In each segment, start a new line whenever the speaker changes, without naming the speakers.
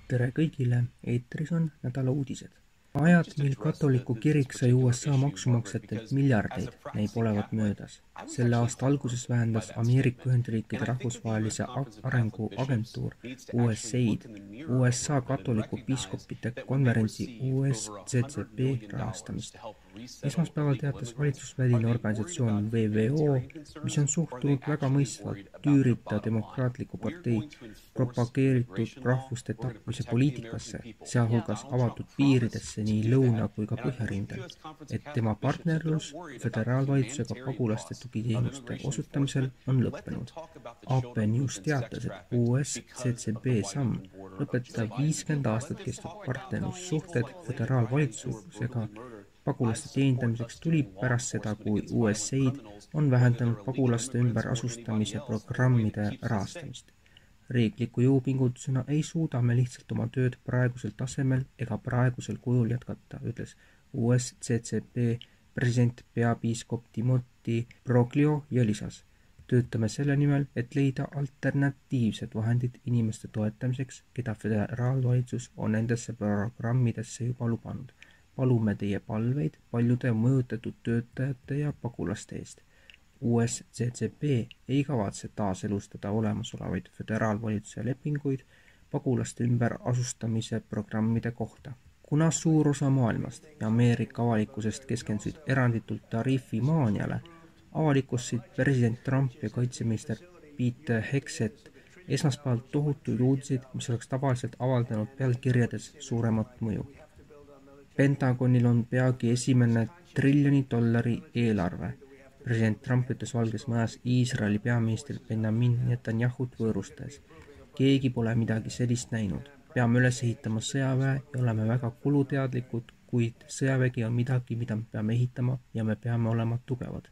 Tere kõigile, eetris on nädala uudised. Ajad, mil katoliku kirik sai USA maksumaksjatelt miljardeid, näib olevat möödas. Selle aasta alguses vähendas Ameerika Ühendriikide rahvusvahelise arenguagentuur USAID USA katoliku piiskopite konverentsi USCCB rahastamist. Esmaspäeval teatas valitsusväline organisatsioon WWO, mis on suhtunud väga mõistvalt tüürita demokraatliku partei propageeritud rahvuste tapmise poliitikasse, sealhulgas avatud piiridesse nii lõuna kui ka põhjarindel, et tema partnerlus föderaalvalitsusega pagulaste tugiteenuste osutamisel on lõppenud. AP News teatas, et USCCB samm lõpetada 50 aastat kestnud partnerlussuhted föderaalvalitsusega pagulaste teenindamiseks tuli pärast seda, kui USAID on vähendanud pagulaste ümberasustamise programmide rahastamist. Riikliku jõupingutusena ei suuda me lihtsalt oma tööd praegusel tasemel ega praegusel kujul jätkata, ütles USCCB president peapiiskop Timothy Broglio ja lisas. Töötame selle nimel, et leida alternatiivsed vahendid inimeste toetamiseks, keda föderaalvalitsus on nendesse programmidesse juba lubanud. Palume teie palveid paljude mõjutatud töötajate ja pagulaste eest. USCCB ei kavatse taaselustada olemasolevaid föderaalvalitsuse lepinguid pagulaste ümberasustamise programmide kohta. Kuna suur osa maailmast ja Ameerika avalikkusest keskendusid eranditult tariifimaaniale, avalikustasid president Trump ja kaitseminister Pete Hegseth esmaspäeval tohutuid uudiseid, mis oleks tavaliselt avaldanud pealkirjades suuremat mõju. Pentagonil on peagi esimene $1 trillioni eelarve. President Trump ütles Valges Majas Iisraeli peaminister Benjamin Netanyahut võõrustades. Keegi pole midagi sellist näinud. Peame üles ehitama sõjaväe ja oleme väga kuluteadlikud, kuid sõjavägi on midagi, mida me peame ehitama ja me peame olema tugevad.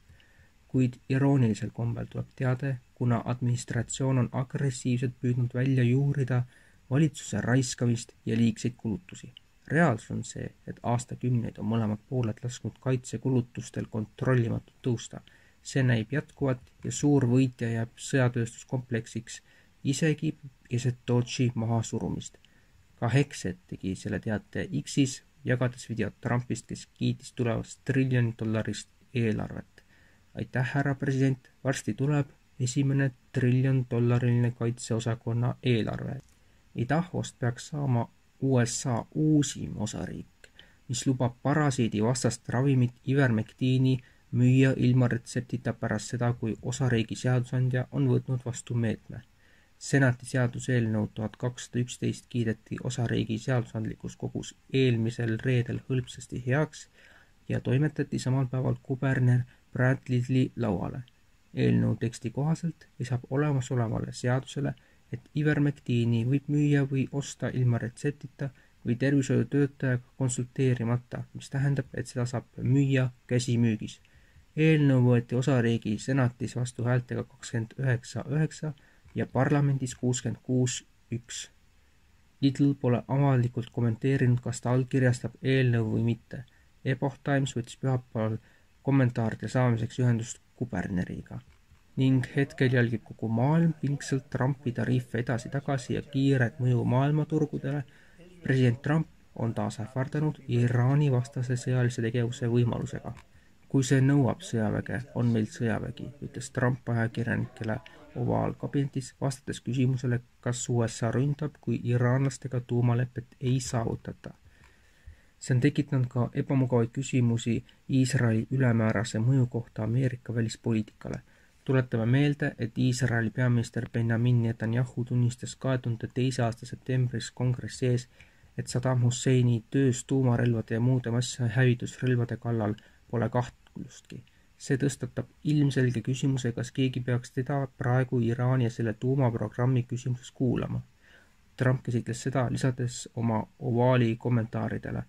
Kuid iroonilisel kombel tuleb teade, kuna administratsioon on agressiivselt püüdnud välja juurida valitsuse raiskamist ja liigseid kulutusi. Reaalsus on see, et aastakümneid on mõlemad pooled lasknud kaitsekulutustel kontrollimatult tõusta. See näib jätkuvat ja suur võitja jääb sõjatööstuskompleksiks isegi keset Doge'i maha surumist. Ka Hegseth tegi selle teate X-is, jagades videot Trumpist, kes kiitis tulevast $1 triljoni eelarvet. Aitäh, härra president, varsti tuleb esimene $1 triljoni kaitseosakonna eelarve. Idahost peaks saama USA uusim osariik, mis lubab parasiidi vastast ravimit Ivermectini müüa ilma retseptita pärast seda, kui osariigi seadusandja on võtnud vastu meetme. Senati seaduseelnõu 1211 kiideti osariigi seadusandlikus kogus eelmisel reedel hõlpsasti heaks ja toimetati samal päeval kuberner Brad Lidli lauale. Eelnõu teksti kohaselt lisab olemasolevale seadusele, et Ivermectini võib müüa või osta ilma retseptita või tervishoiutöötajaga konsulteerimata, mis tähendab, et seda saab müüa käsimüügis. Eelnõu võeti osariigi senatis vastu häältega 29-9 ja parlamendis 66-1. Lidl pole avalikult kommenteerinud, kas ta allkirjastab eelnõu või mitte. Epoch Times võttis pühapäeval kommentaaride saamiseks ühendust kuberneriga. Ning hetkel jälgib kogu maailm pingsalt Trumpi tariife edasi-tagasi ja kiiret mõju maailmaturgudele. President Trump on taas ähvardanud Iraani vastase sõjalise tegevuse võimalusega. Kui see nõuab sõjaväge, on meil sõjavägi, ütles Trump ajakirjanikele ovaalkabinetis vastates küsimusele, kas USA ründab, kui iraanlastega tuumalepet ei saavutata. See on tekitanud ka ebamugavaid küsimusi Iisraeli ülemäärase mõju kohta Ameerika välispoliitikale. Tuletame meelde, et Iisraeli peaminister Benjamin Netanyahu tunnistas 2002. aasta septembris kongressi ees, et Saddam Husseini töös tuumarelvade ja muude masshävitusrelvade kallal pole kahtlustki. See tõstatab ilmselge küsimuse, kas keegi peaks teda praegu Iraani ja selle tuumaprogrammi küsimuses kuulama. Trump käsitles seda lisades oma ovaali kommentaaridele.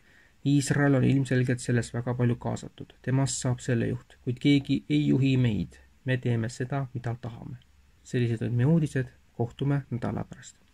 Iisrael on ilmselgelt selles väga palju kaasatud. Temast saab selle juht, kuid keegi ei juhi meid. Me teeme seda, mida tahame. Sellised on meie uudised. Kohtume nädala pärast.